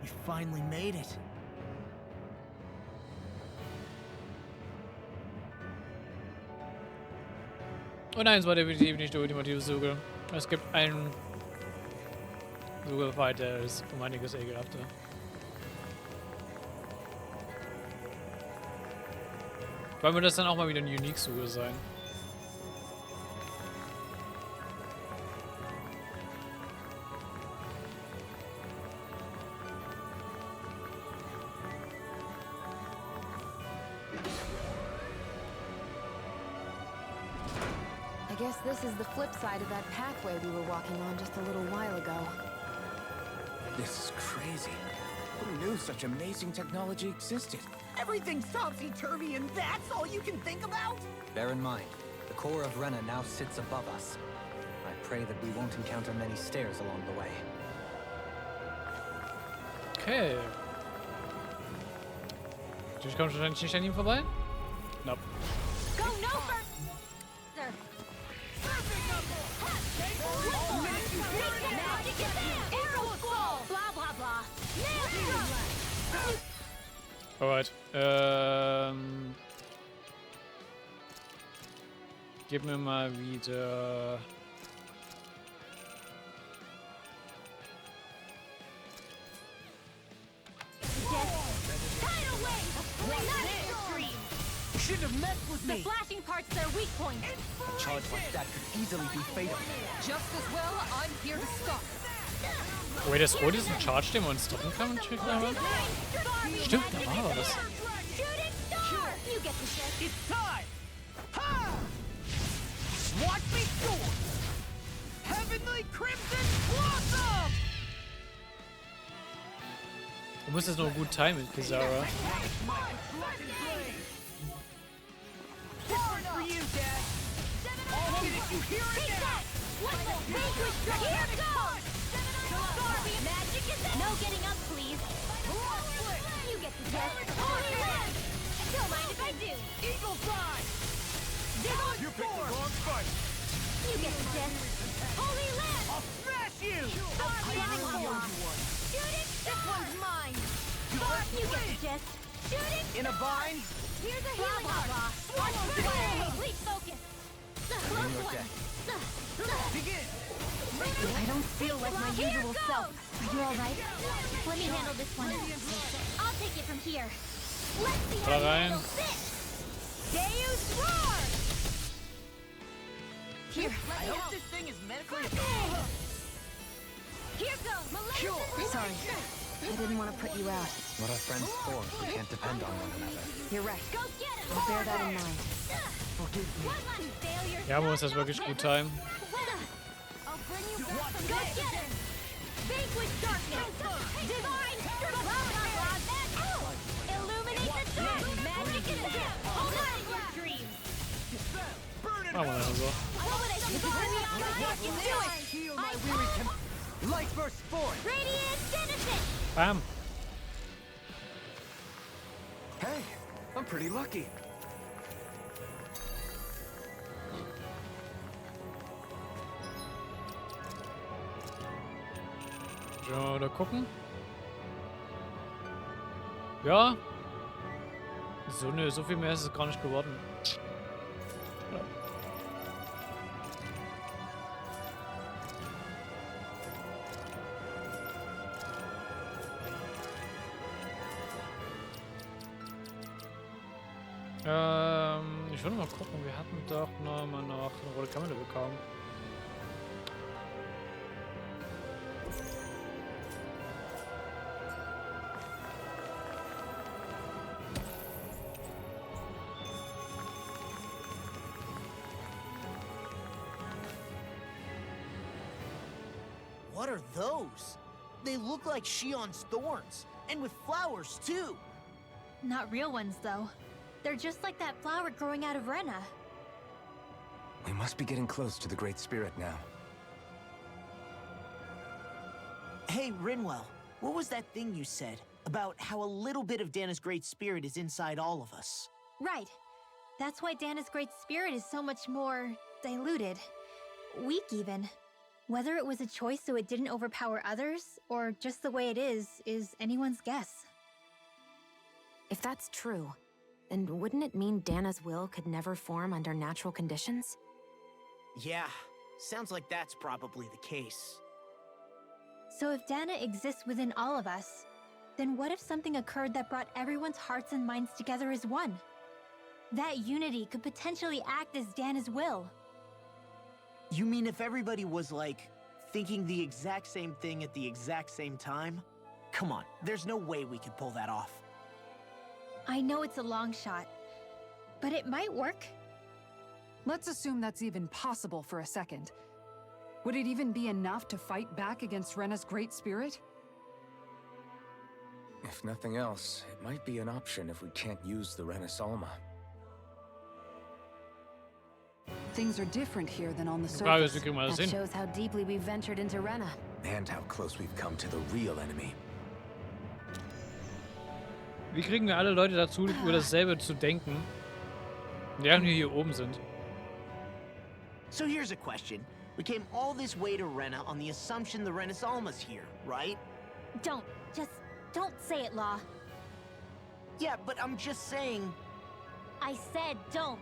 We finally made it. Und nein, es war definitiv nicht der ultimative Suche. Es gibt einen Suche-Fight, der ist um einiges ekelhafter. Wollen wir das dann auch mal wieder eine Unique-Suche sein? I guess this is the flip side of that pathway we were walking on just a little while ago. This is crazy. Who knew such amazing technology existed? Everything's topsy-turvy and that's all you can think about? Bear in mind, the core of Rena now sits above us. I pray that we won't encounter many stairs along the way. Okay. Ich komme wahrscheinlich nicht an ihm vorbei? Nope. Go no further! Alright. Gib mir mal wieder. Shouldn't have messed with The me. flashing part's their weak point. A charge like that could easily be fatal. Just as well, I'm here to stop. Wait, das Rot ist ein Charge, den man uns stoppen kann mit Trickhammer? Stimmt, da war was. It's time. Ha! Watch me soar. Heavenly Crimson Blossom. Du musst es nur gut timen mit Kizara. For you, Dad. I'll get it. You hear it now. Here goes! No getting up, please. You get the gist. Holy land! Don't mind if I do. Eagle Fly. You picked the wrong fight. You get the gist. Holy land! I'll smash you. Shooting This one's mine. You get the gist. Shooting In a bind. Here's a healing art. Please focus. On your deck. Begin. I don't feel like my usual self. Are you alright? Let me handle this one. I'll take it from here. Let's see how you handle this. Deus Roar! Here, let I me hope help. this thing is medically. Here goes. Maleficent. Sorry, I didn't want to put you out. What are friends for? We can't depend on one another. You're right. Go get him. I'll bear that in mind. Forgive me. Ja, man muss das wirklich gut timen. I'll bring you back from go get him. Vanquish darkness. Divine. Illuminate the dark. Magic is death. Hold on in your dreams. Machen wir das so. Heal my weary Light burst forth. Radiant Citizen. Bam. Hey, I'm pretty lucky. Ja, oder gucken. Ja. So, ne, so viel mehr ist es gar nicht geworden. Ja. Ich würde mal gucken, wir hatten doch noch mal nach eine rote Kamera bekommen. What are those? They look like Shion's thorns, and with flowers too. Not real ones, though. They're just like that flower growing out of Rena. We must be getting close to the Great Spirit now. Hey, Rinwell, what was that thing you said about how a little bit of Dana's Great Spirit is inside all of us? Right. That's why Dana's Great Spirit is so much more diluted. Weak, even. Whether it was a choice so it didn't overpower others, or just the way it is anyone's guess. If that's true, then wouldn't it mean Dana's will could never form under natural conditions? Yeah, sounds like that's probably the case. So if Dana exists within all of us, then what if something occurred that brought everyone's hearts and minds together as one? That unity could potentially act as Dana's will. You mean if everybody was, like, thinking the exact same thing at the exact same time? Come on, there's no way we could pull that off. I know it's a long shot, but it might work. Let's assume that's even possible for a second. Would it even be enough to fight back against Rena's great spirit? If nothing else, it might be an option if we can't use the Renaissance. Things are different here than on the Frage ist, surface. wie kriegen wir das That hin? shows how deeply we've ventured into Rena. And how close we've come to the real enemy. Wie kriegen wir alle Leute dazu, über dasselbe zu denken, während wir hier oben sind? So here's a question. We came all this way to Rena on the assumption the Renaissance here, right? Just don't say it, Law. Yeah, but I'm just saying... I said don't.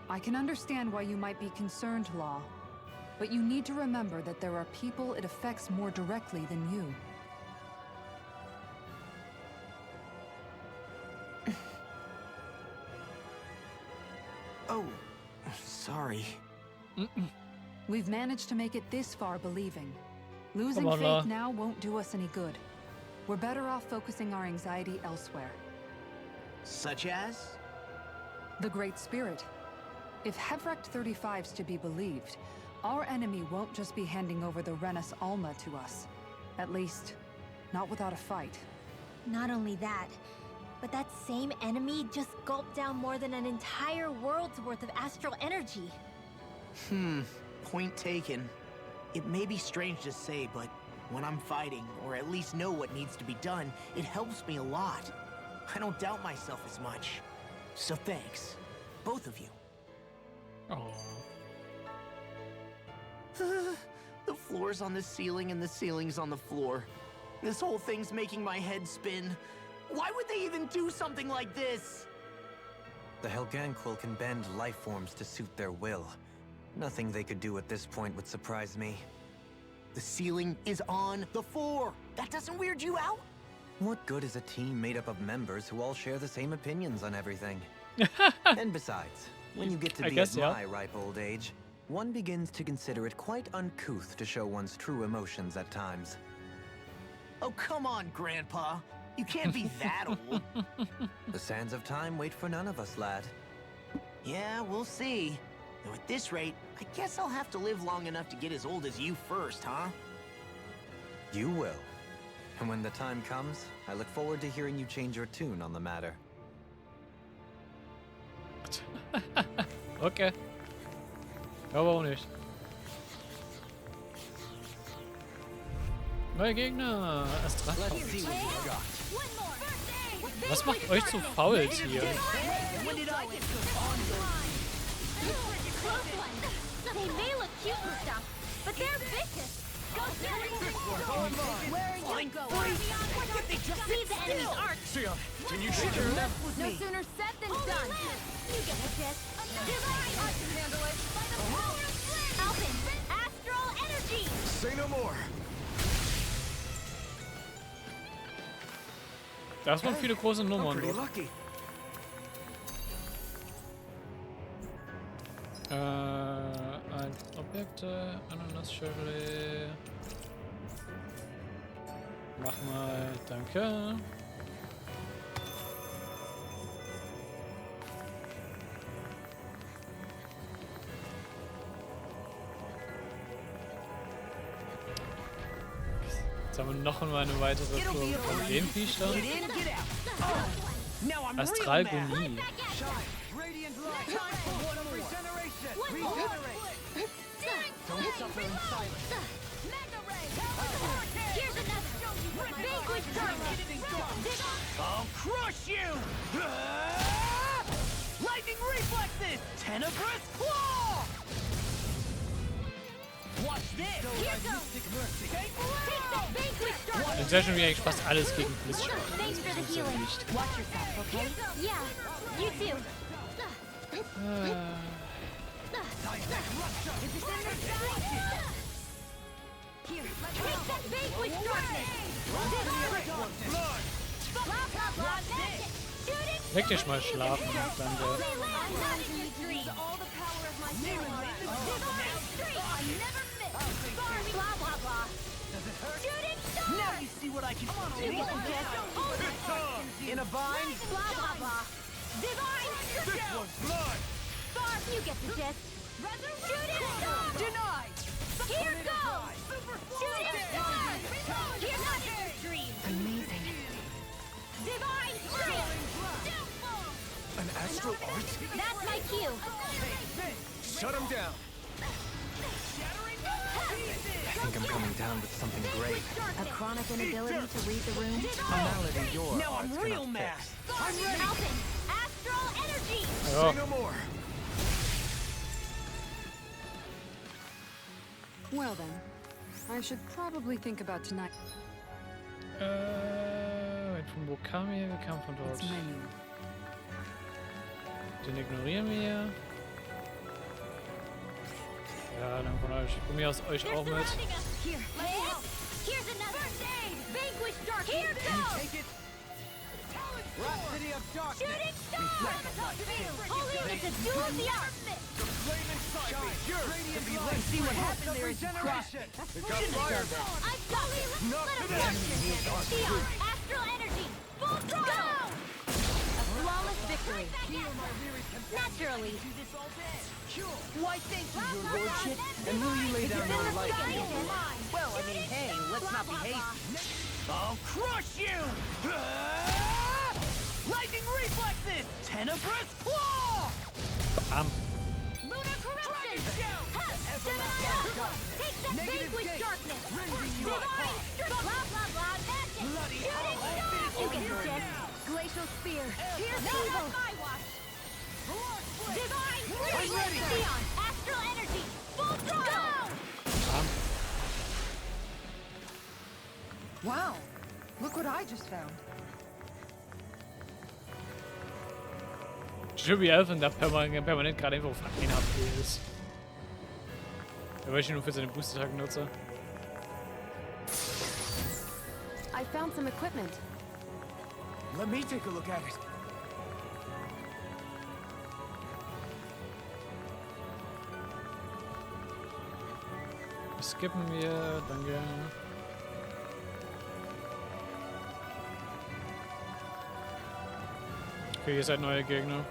I can understand why you might be concerned, Law. But you need to remember that there are people it affects more directly than you. Oh, sorry. We've managed to make it this far believing. Losing Come on, faith La. now won't do us any good. We're better off focusing our anxiety elsewhere. Such as? The Great Spirit. If Hevrecht 35's to be believed, our enemy won't just be handing over the Renas Alma to us. At least, not without a fight. Not only that, but that same enemy just gulped down more than an entire world's worth of astral energy. Point taken. It may be strange to say, but when I'm fighting, or at least know what needs to be done, it helps me a lot. I don't doubt myself as much. So thanks, both of you. Oh. The floor's on the ceiling and the ceiling's on the floor. This whole thing's making my head spin. Why would they even do something like this? The Helganquil can bend life forms to suit their will. Nothing they could do at this point would surprise me. The ceiling is on the floor. That doesn't weird you out? What good is a team made up of members who all share the same opinions on everything? And besides, when you get to I be guess, at yeah. my ripe old age, one begins to consider it quite uncouth to show one's true emotions at times. Oh, come on, Grandpa. You can't be that old. The sands of time wait for none of us, lad. Yeah, we'll see. Though at this rate, I guess I'll have to live long enough to get as old as you first, huh? You will. And when the time comes, I look forward to hearing you change your tune on the matter. Okay. Ja, warum nicht? Neue Gegner. Erst dran. Was macht euch so faul hier? They may look cute and stuff, but they're vicious. Go get it. Where are you going? Leave the enemy's arc. Can you shoot her? No sooner said than done. You get the gist. I can handle it. By the power of flame. Alpin, astral energy. Say no more. Das waren viele große Nummern. Pretty lucky. Ein Objekt, Ananasschöre. Mach mal, danke. Jetzt haben wir noch einmal eine weitere Tour von den Viechern. Astralgonie. I'll crush you! Lightning reflexes! Tenebrous In sehr schön, wie eigentlich fast alles gegen Blitzschlag. Thanks for the healing. Watch yourself, okay? Yeah, you too. Here, take that vanquish darkness. Leg dich mal schlafen, danke. Now you see what I can do. In a bind. Blah blah blah. Divine. This one's mine. You get the gist. Shooting star. Denied. Here goes. Shooting star. Here's not in your dream. Amazing. Divine strength. An astral art? That's my cue. Shut him down. I think I'm coming down with something great. A chronic inability to read the room? A malady your Now I'm art's real gonna mad. fix. I'm ready. Alvin, astral energy. Ja. Say no more. Well then, I should probably think about tonight. Von wo kamen wir? Wir kamen von dort. Its menu. Den ignorieren wir. Ja, dann von euch. Von mir aus euch auch mit. Here, here's another. Vanquish dark. Here goes. Take it. Rhapsody of darkness. Shooting star. Holy, it's a duel of the arts. The flame inside me. Let's see what happens there is regeneration. It got fired. I've got it. Let us touch your hand. Theon, astral energy. Full throttle. A flawless victory. Naturally. Why, thank you, your lordship. And will you lay down your life for me? Well, I mean, hey, let's not be hasty. I'll crush you! Lightning reflexes! Tenebrous claw! Lunar corruption. Take that vanquish darkness. Divine strength. Blah blah blah. Magic. Shooting star. You get the gist. Glacial spear. Here's evil. Divine strength. Theon, astral energy. Full throttle. Wow! Look what I just found. Schön wie Elfen da permanent gerade einfach auf einen HP ist. Ja, weil ich ihn nur für seine Booster-Tage nutze. I found some equipment. Let me take a look at it. Skippen wir, danke. Okay, ihr seid neue Gegner.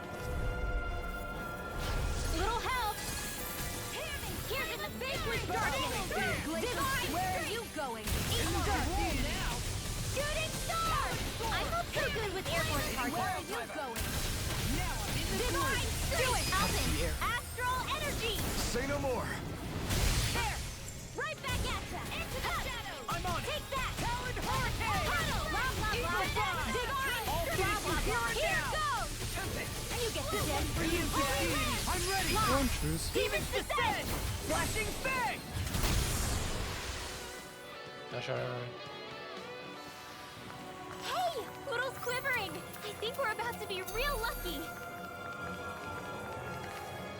Little help. Here's in the vanquish darkness. Divine. Where are you going? Shooting star. I'm not too good with airborne targets. Where are you going? Divine. Do it. Alvin. Astral energy. Say no more. There! Right back at ya! Into the shadows! I'm on it. Take that! Coward hurricane! Huddle! Blah, blah, blah! Divine! Blah, blah, blah! Here goes! You get the dead for you, I'm ready. Und tschüss. Demons descend! Flashing fang! Da schau. Hey! Poodle's quivering! I think we're about to be real lucky!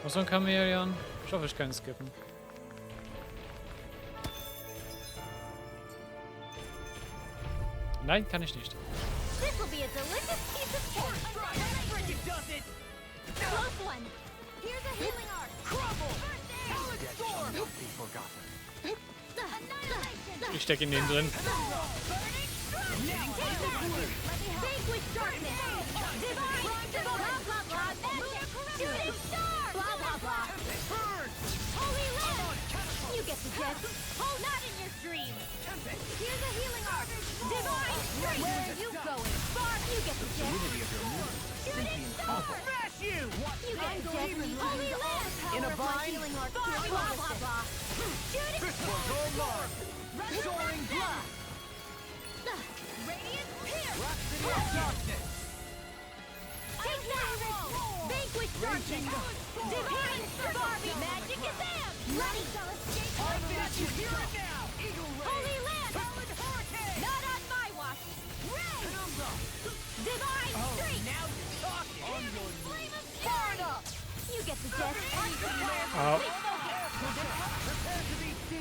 Was so ein Chamäleon? Ich hoffe, ich kann skippen. Nein, kann ich nicht. This will be a delicious piece of cake! Does it? Close one! Here's a healing art! Crumble! Talent Death storm! shall not be forgotten. Annihilation! Ich stecke in den drin. Vanquish darkness! Divine! Blah, blah, blah! Magic! Shooting star! Blah, blah, blah! Holy land! You get the gist! Hold not in your dreams! Here's a healing art! Divine! Where are you going? Spark! You get the gist! Shooting star! Smash you! You get the gist! Holy land! In a Power of my bind? healing art! Blah, blah, blah! Shooting star! Soaring blood! Radiant pierce! Rhapsody of darkness! Take that! Vanquish darkness! Divine Barbie! Magic is am! Ready! I'll finish you here and now! Holy Land! Not on my watch! Divine Streak! Now you're talking! Flame of Florida! You get the gist. Oh.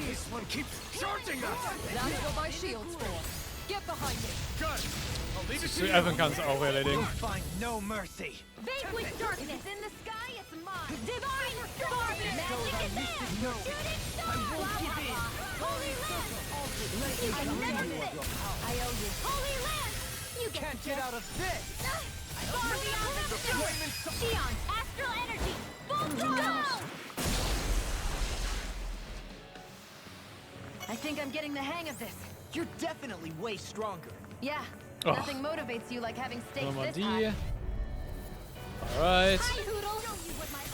This one keeps charging us! That's what my shield's for. Get behind me. Good! I'll leave it to Die you! Evan kann es auch erledigen. Find no mercy! Vanquish darkness! In the sky, it's mine! Divine Barbie! Magic is there! Shooting star! I won't give in! Holy Land! I never miss! I owe you. Holy Land! You get Can't the get gist. out of this! Barbie on the stick! Shion's astral energy! Full throttle! I think I'm getting the hang of this. You're definitely way stronger. Yeah. Oh. Nothing motivates you like having stakes Nochmal this high. die. Alright. Hi, Hoodle!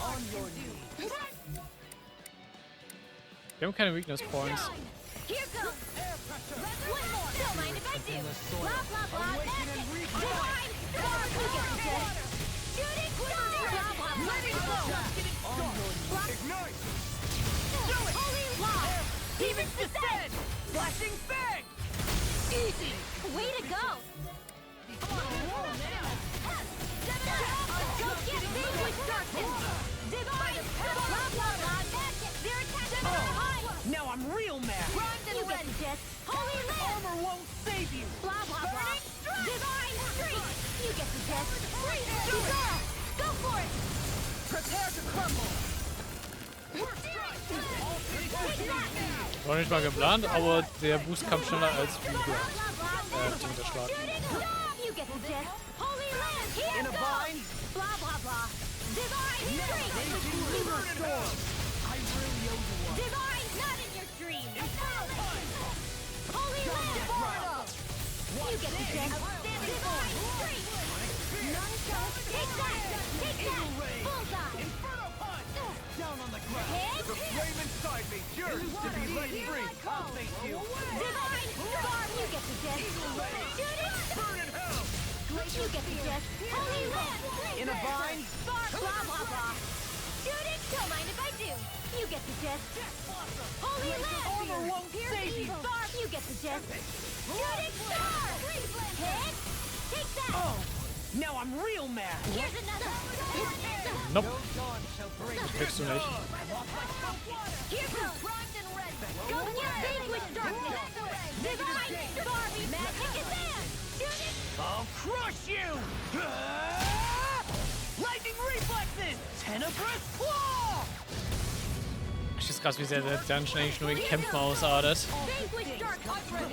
On your knees. Wir haben keine Weakness Points. Here goes! One more! Don't mind if I do! Blah, blah, blah, that's it! Divine Star! You get the gist! Shooting star! Blah, blah, blah, let it go! Ignite! Do it! Holy law! Demons descend! Flashing fang! Easy! Way to go! Go get Vanquish darkness! Divine blah blah blah! That's it! They're attacking our high! Now I'm real mad! You get the gist! Holy Land! Armor won't save you! Blah blah blah! Divine streak! You get the gist! Bizarre! Go for it! Prepare to crumble! Take that! War nicht mal geplant, aber der Boost kam schneller als wie gedacht. Der Schlag. Shooting star! You get the gist! Holy Land! Here In a goes! bind! Blah blah blah! Divine streak! Lunar storm! I really owe you one. Divine! Not in your dream! Holy Land! You get the gist! Divine streak! Take that! Take that! Bullseye! Inferno punch! Down on the ground! Hit! The flame inside me yearns to be let free! I'll face you! Divine Storm! You get the gist! Shooting! Burn in hell! You get the gist! Holy Land! In a bind? Star! Blah blah blah! Shooting! Don't mind if I do! You get the gist! Holy Land! Armor won't save you! Star! You get the gist! Shooting Star! Hit! Take that! Oh! Now I'm real mad! Here's another! Nope. Dawn shall break Kriegst du nicht. Here goes! Primed and ready! Go get Vanquish darkness! Divine Barbie! Magic is in! Shooting! I'll crush you! Lightning reflexes! Tenebrous claw! Ich ist krass, wie sehr der dann schnell nur in Kämpfen ausartet. Vanquish darkness! Divine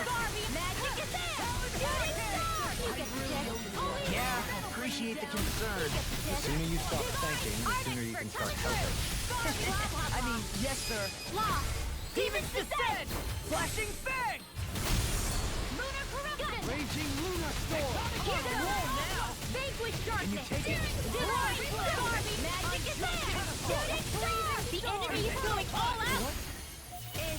Barbie! Magic is in! Shooting star! You get the gist! Holy Yeah, appreciate the concern. The sooner you stop thanking, the sooner you can start helping. I mean, yes, sir. Law! Demons descend! Flashing fang! Lunar corruption! Raging lunar storm! Here goes! Vanquish darkness! Divine Barbie! Magic is in! Shooting star! The enemy is going all out!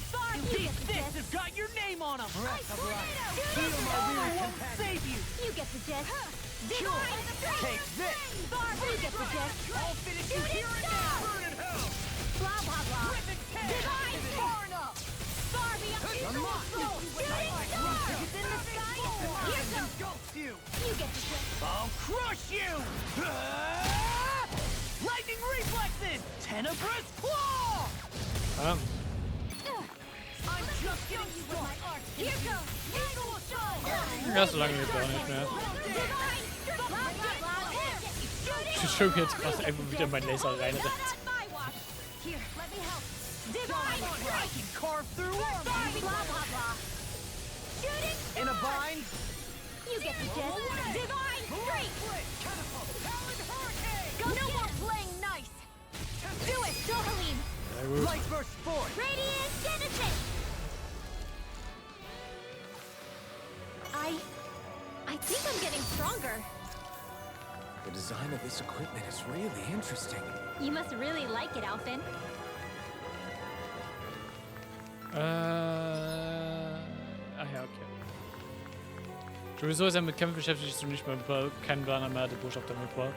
Star! You These get the fists gist! have got your name on them! Shooting star! Won't save you! You get the gist! Divine Take this! Barbie! You get the gist! I'll finish you Shooting here and star! now! Burn in hell! Blah blah blah! Divine torn up! Barbie up! Shooting star! It's in the sky! Here goes! Engulfs you! You get the gist! I'll crush you! Lightning reflexes! Tenebrous claw! Ah, I'm just getting started! Here goes! Eagle show! ja, so lange geht's auch nicht mehr. Divine! Blah blah blah! Shooting! Ich schön jetzt krass einfach wieder mein Laser reinrennt. Here, let me help. Divine I strike! can carve through armor! Barbie! Blah blah blah! Shooting In a star! bind? You get the gist! Divine strike! Go no more playing nice! Do it, Dohalim! Sehr gut. Light burst forth! Radiant Genesis! I think I'm getting stronger. The design of this equipment is really interesting. You must really like it, Alphin. Ach ja, okay. Sowieso ist er mit Kämpfen beschäftigt, du nicht mehr keinen Plan mehr, der Botschaft damit war.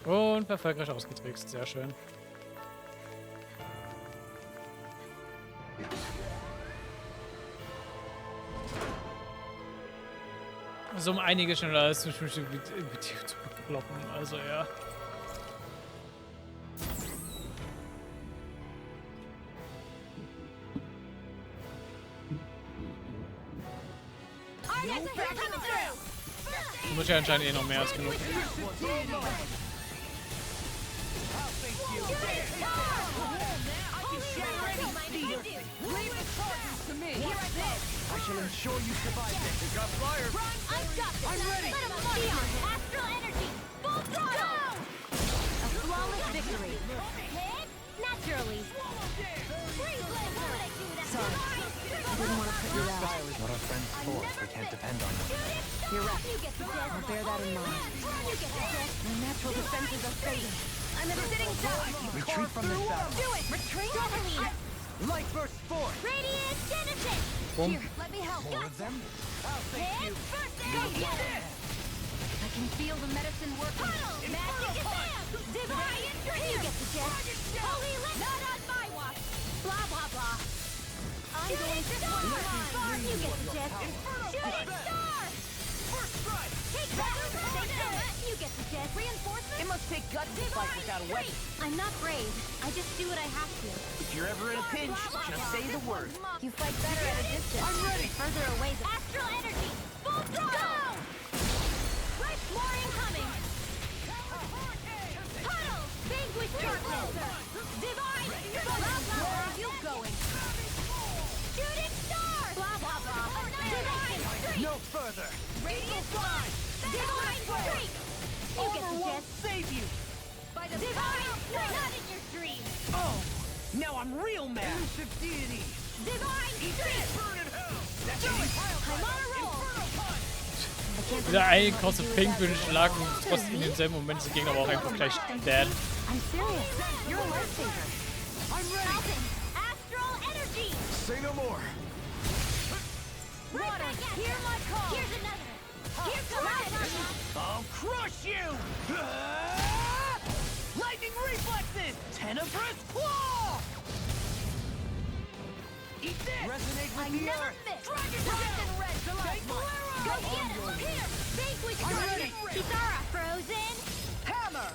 Und erfolgreich ausgetrickst, sehr schön. So um einige schneller als zum Beispiel mit dir zu kloppen, also ja. Du musst ja anscheinend eh noch mehr als genug. I shall ensure you survive this. We got flyers. I'm ready. Astral energy. Full throttle. A flawless victory. Hit naturally. Sorry, I didn't want to put you out. Style is what our friends for. We can't depend on them. You're right. I'll bear that in mind. My natural defenses are fading. I'm a sitting duck. Retreat from this battle. Do it. Retreat. Light burst forth. Radiant Genesis. Boom. Here, let me help. More of them? I'll thank you. Go get it. I can feel the medicine working. Magic is there. Divine dream. You get the gist. Holy lit. Not on my watch. Blah blah blah. I'm going to star. You get the gist. Shooting star. First strike. Take that. You get the gist. Reinforcements. It must take guts to fight without a weapon. I'm not brave. I just do what I have to. If you're ever in a pinch, just say the word. You fight better at a distance. I'm ready. Further away. Astral energy. Full throttle. Right, more incoming. Puddle. Vanquish darkness. Divine. Blah blah blah. Where are you going? Shooting star. Blah blah blah. Divine streak. No further. Radiant fly. Divine streak. You get the Won't gist. save you. By the divine streak. Not in your dreams. Oh, now I'm real mad. Elusive deity. Divine streak. Burn in hell. That's I'm on a roll. Wieder ein großer Pink-Schlag und trotzdem in demselben Moment sind Gegner aber auch einfach gleich dead. I'm serious. You're a lifesaver. I'm ready. Falcon. Astral energy. Say no more. Water. Hear my call. Here's another. Here comes I'll crush you. Lightning reflexes. Tenebrous claw. Eat this. Resonate with I the never earth. miss. Dragon red. Go get him. Here. Vanquish I'm ready. Kitara. Frozen. Hammer.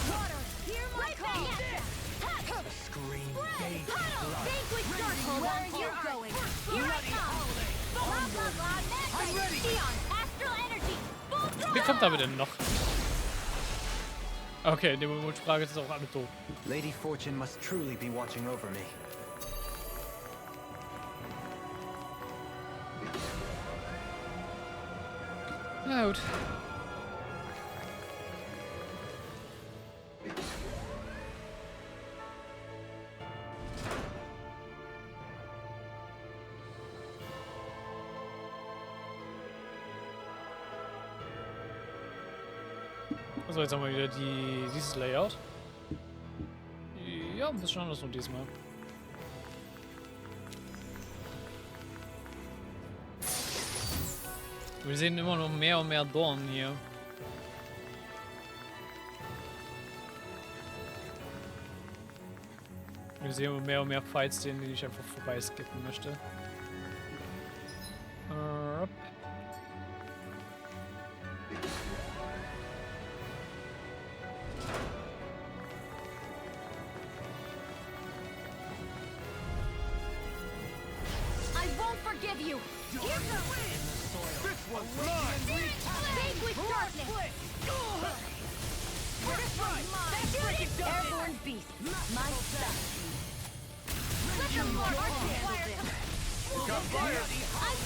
Water. Hear my call. Scream. Bathe Puddle. Vanquish darkness. Where are you going? Here I come. Blah blah blah. I'm ready. Neon. Astral energy. Full throttle. Wie kommt aber denn noch? Okay, in dem Moment Frage ist auch alle tot. Lady Fortune must truly be watching over me. Na gut. Also jetzt haben wir wieder dieses Layout. Ja, ein bisschen anders noch diesmal. Wir sehen immer noch mehr und mehr Dornen hier. Wir sehen immer mehr und mehr Fights, denen ich einfach vorbei skippen möchte. I won't forgive you. Here goes. This one's mine. Vanquish darkness. This one's mine. Airborne beast. My stuff. I've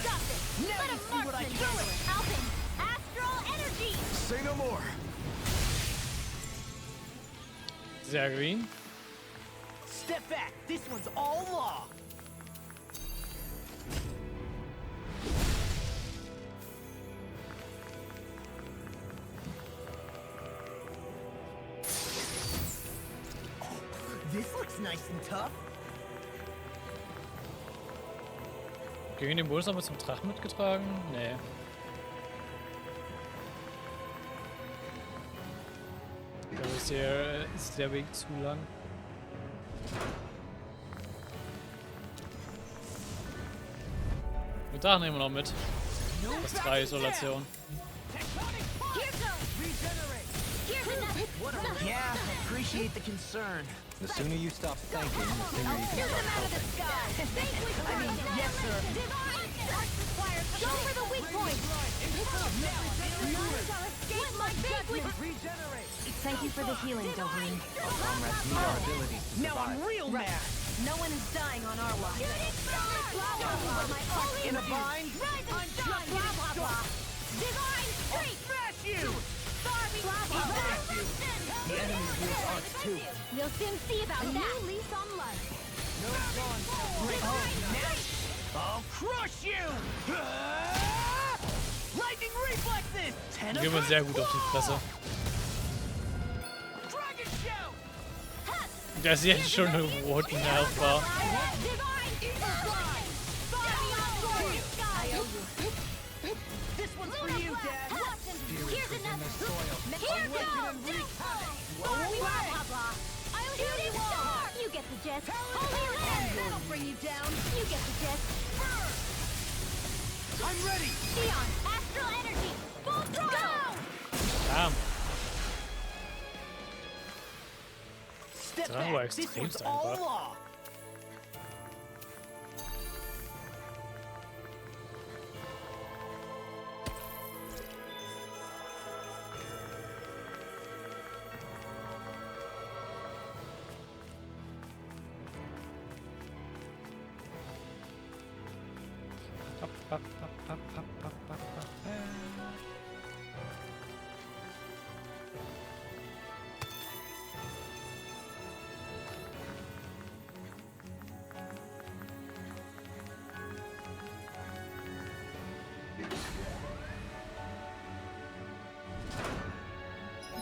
got this. Let a marksman handle it. Alpin, astral energy. Say no more. Sehr green. Step back. This one's all law. This looks nice and tough. Gegen den Bonus haben wir zum Drachen mitgetragen? Nee. Da ist der Weg zu lang. Wir Drachen nehmen wir noch mit. Das 3 Isolation. Yeah, appreciate the concern. The sooner you stop thinking, the sooner you can start helping. I mean, yes, sir. Go for the weak point. Thank you for the healing, Doreen. Our comrades need our abilities to Now I'm survive. real mad. No one is dying on our watch. In a bind? Divine strength. Smash you! The enemy wields arts too. We'll soon see about that. New lease on life. I'll crush you! Lightning reflexes! Die gehen wir sehr gut auf die Fresse. Dragon show! Der ist jetzt schon eine roten Nervbar. This one's for you, Dad. Here's another. Here goes. Shooting star. You get the gist. Holy land. That'll bring you down. You get the gist. I'm ready. Neon, astral energy. Full throttle. Damn. Step Das war back. This one's extremst all einfach. law.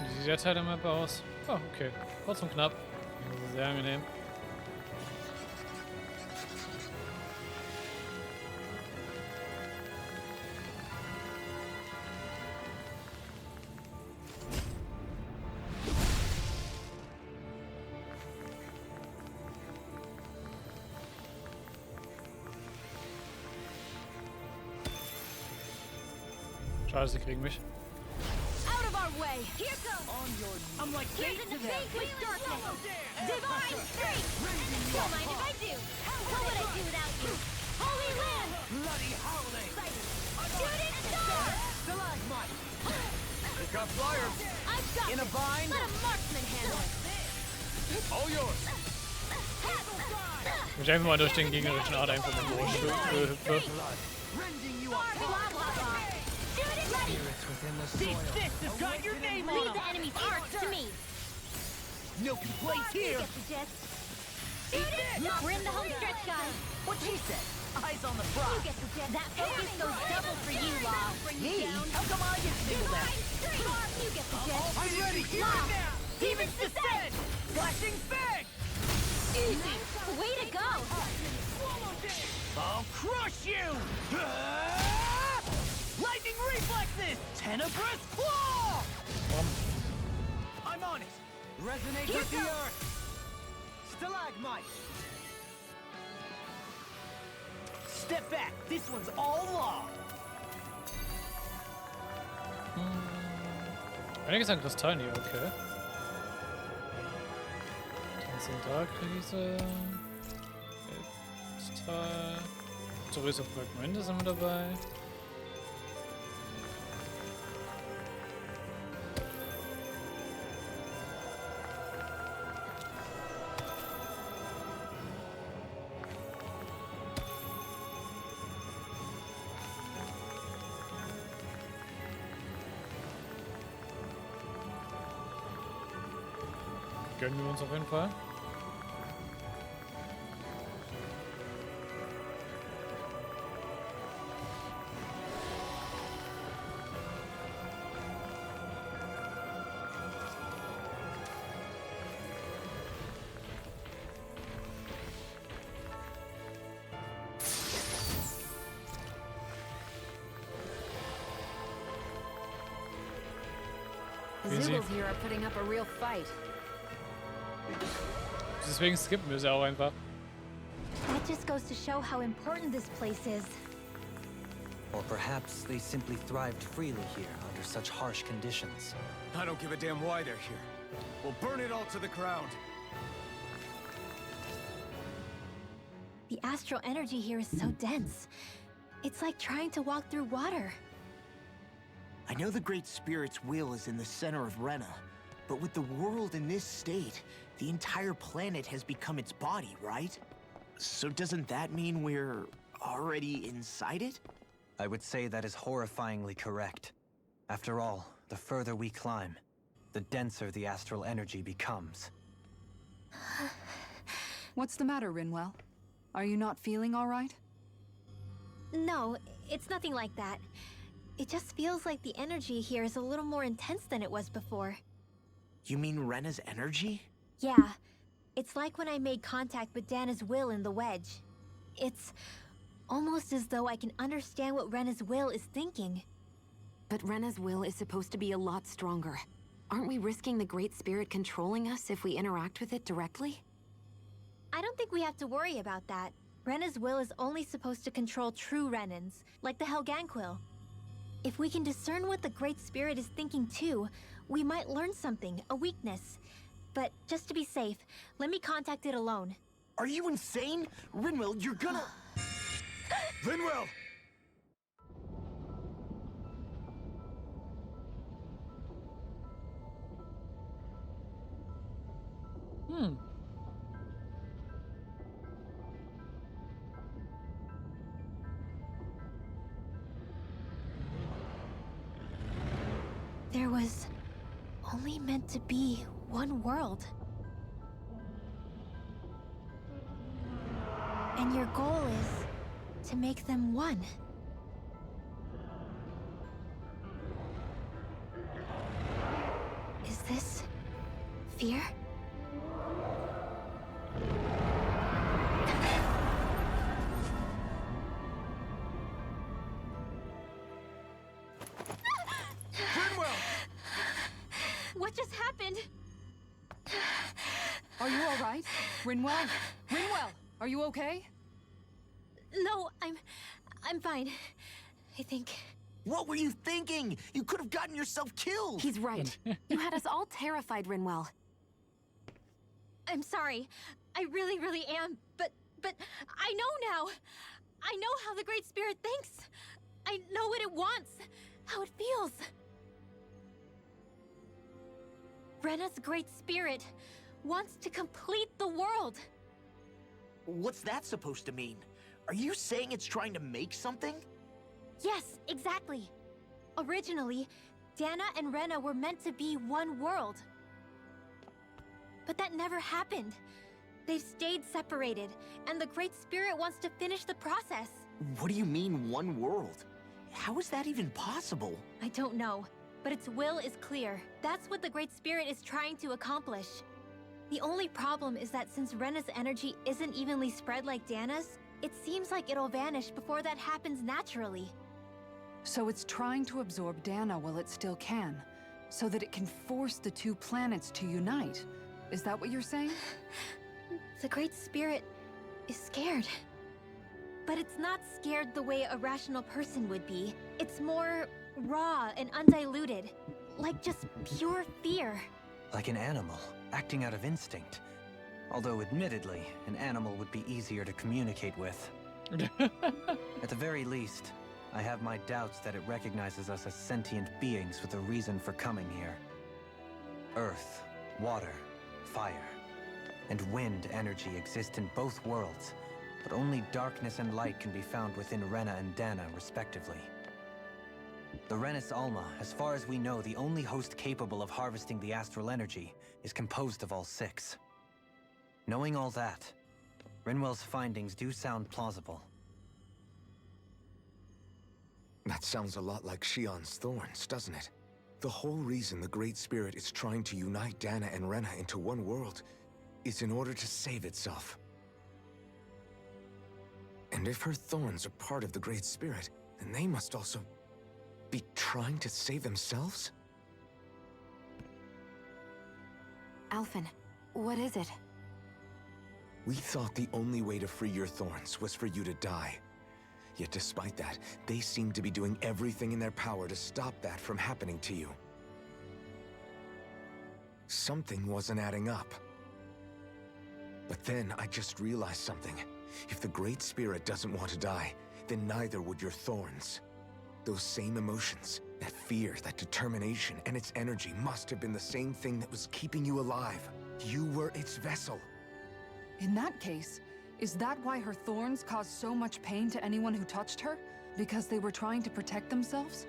Wie sieht der Teil der Map aus? Oh, okay. Kurz und knapp. Sehr angenehm. Schade, sie kriegen mich. Out of our way. Here goes. I'm like Here's bait an to them. evade with darkness. Divine strength. Don't mind if I do. What would I do without you? Holy land. Bloody howling. Shooting star. Stalagmite. Pick up fire. I've got In a this. bind? Let a marksman handle it. All yours. Ich einfach mal durch den gegnerischen Art einfach mal durchhüpfe. Rending you Blah, blah, blah. Shoot it ready. Spirits within the These soil. fists have got your name on Leave them. the enemy's arts to me. No complaints You here. get the gist. Shoot it. We're in the home stretch, guys. What she said. Eyes on the You prize. get the gist. That focus goes double for you, Law. Me? How come I get singled out? You get the gist. I'm ready. Here Law. and now. Demons descend. Flashing fang. Easy. Way to go. I'll crush you. Lightning reflexes. Tenebrous claw. I'm on it. Resonate Here with the goes. earth. Stalagmite. Step back. This one's all law. Einiges an Kristallen hier, okay. Transzentralkrise. Teil. Größere Fragmente sind wir dabei. gönnen wir uns auf jeden Fall. The Zoodles here are putting up a real fight. Deswegen skippen wir es ja auch einfach. That just goes to show how important this place is. Or perhaps they simply thrived freely here under such harsh conditions. I don't give a damn why they're here. We'll burn it all to the ground. The astral energy here is so dense. It's like trying to walk through water. I know the Great Spirit's will is in the center of Rena, but with the world in this state, the entire planet has become its body, right? So doesn't that mean we're already inside it? I would say that is horrifyingly correct. After all, the further we climb, the denser the astral energy becomes. What's the matter, Rinwell? Are you not feeling all right? No, it's nothing like that. It just feels like the energy here is a little more intense than it was before. You mean Rena's energy? Yeah, it's like when I made contact with Dana's will in the wedge. It's almost as though I can understand what Rena's will is thinking. But Rena's will is supposed to be a lot stronger. Aren't we risking the Great Spirit controlling us if we interact with it directly? I don't think we have to worry about that. Rena's will is only supposed to control true Renans, like the Helganquil. If we can discern what the Great Spirit is thinking too, we might learn something, a weakness. But just to be safe, let me contact it alone. Are you insane? Rinwell, you're gonna... Rinwell! There was only meant to be one world. And your goal is to make them one. Is this fear? What just happened? Are you all right? Rinwell? Rinwell, are you okay? No, I'm fine. I think. What were you thinking? You could have gotten yourself killed! He's right. You had us all terrified, Rinwell. I'm sorry. I really, really am. But I know now. I know how the Great Spirit thinks. I know what it wants, how it feels. Rena's Great Spirit wants to complete the world. What's that supposed to mean? Are you saying it's trying to make something? Yes, exactly. Originally, Dana and Rena were meant to be one world. But that never happened. They've stayed separated, and the Great Spirit wants to finish the process. What do you mean, one world? How is that even possible? I don't know, but its will is clear. That's what the Great Spirit is trying to accomplish. The only problem is that since Rena's energy isn't evenly spread like Dana's, it seems like it'll vanish before that happens naturally. So it's trying to absorb Dana while it still can, so that it can force the two planets to unite. Is that what you're saying? The Great Spirit is scared. But it's not scared the way a rational person would be. It's more raw and undiluted, like just pure fear. Like an animal, acting out of instinct. Although, admittedly, an animal would be easier to communicate with. At the very least, I have my doubts that it recognizes us as sentient beings with a reason for coming here. Earth, water, fire, and wind energy exist in both worlds, but only darkness and light can be found within Rena and Dana, respectively. The Renis Alma, as far as we know, the only host capable of harvesting the astral energy, is composed of all 6. Knowing all that, Rinwell's findings do sound plausible. That sounds a lot like Shion's thorns, doesn't it? The whole reason the Great Spirit is trying to unite Dana and Rena into one world is in order to save itself. And if her thorns are part of the Great Spirit, then they must also be trying to save themselves? Alphen, what is it? We thought the only way to free your thorns was for you to die. Yet despite that, they seem to be doing everything in their power to stop that from happening to you. Something wasn't adding up. But then I just realized something. If the Great Spirit doesn't want to die, then neither would your thorns. Those same emotions, that fear, that determination, and its energy must have been the same thing that was keeping you alive. You were its vessel. In that case, is that why her thorns caused so much pain to anyone who touched her? Because they were trying to protect themselves?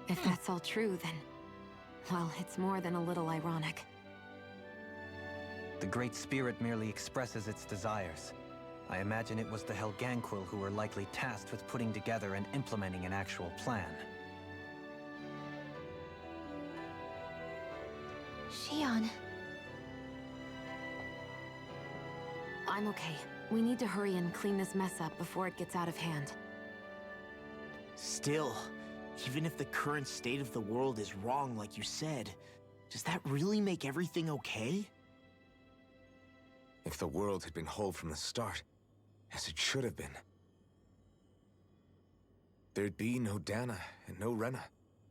If that's all true, then... well, it's more than a little ironic. The Great Spirit merely expresses its desires. I imagine it was the Helganquil who were likely tasked with putting together and implementing an actual plan. Shion. I'm okay. We need to hurry and clean this mess up before it gets out of hand. Still, even if the current state of the world is wrong like you said, does that really make everything okay? If the world had been whole from the start, as it should have been, there'd be no Dana and no Rena,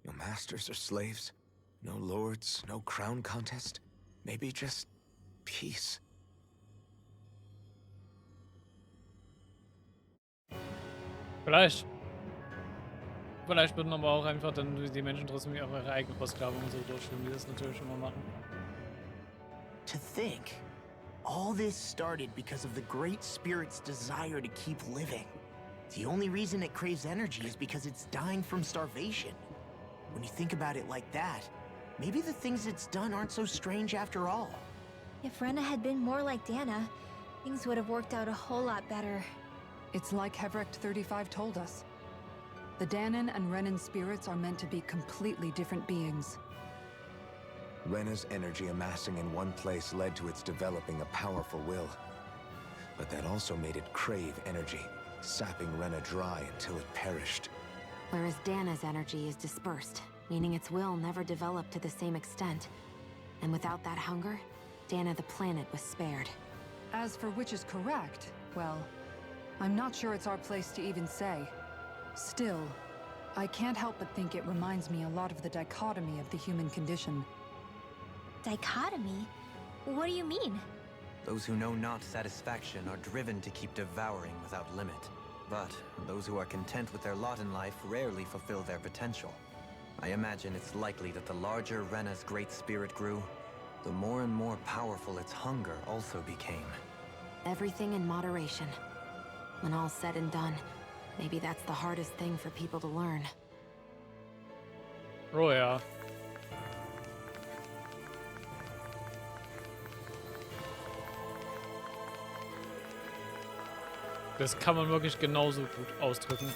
no masters or slaves, no lords, no crown contest, maybe just peace. Vielleicht würden aber auch einfach dann die Menschen trotzdem ihre eigene Versklavung so durchführen, wie das natürlich immer machen. To think, all this started because of the Great Spirit's desire to keep living. The only reason it craves energy is because it's dying from starvation. When you think about it like that, maybe the things it's done aren't so strange after all. If Rena had been more like Dana, things would have worked out a whole lot better. It's like Hevrecht 35 told us. The Danan and Renan spirits are meant to be completely different beings. Rena's energy amassing in one place led to its developing a powerful will. But that also made it crave energy, sapping Rena dry until it perished. Whereas Dana's energy is dispersed, meaning its will never developed to the same extent. And without that hunger, Dana the planet was spared. As for which is correct, well, I'm not sure it's our place to even say. Still, I can't help but think it reminds me a lot of the dichotomy of the human condition. Dichotomy? What do you mean? Those who know not satisfaction are driven to keep devouring without limit. But those who are content with their lot in life rarely fulfill their potential. I imagine it's likely that the larger Rena's Great Spirit grew, the more and more powerful its hunger also became. Everything in moderation. When all's said and done, maybe that's the hardest thing for people to learn. Oh ja. Das kann man wirklich genauso gut ausdrücken.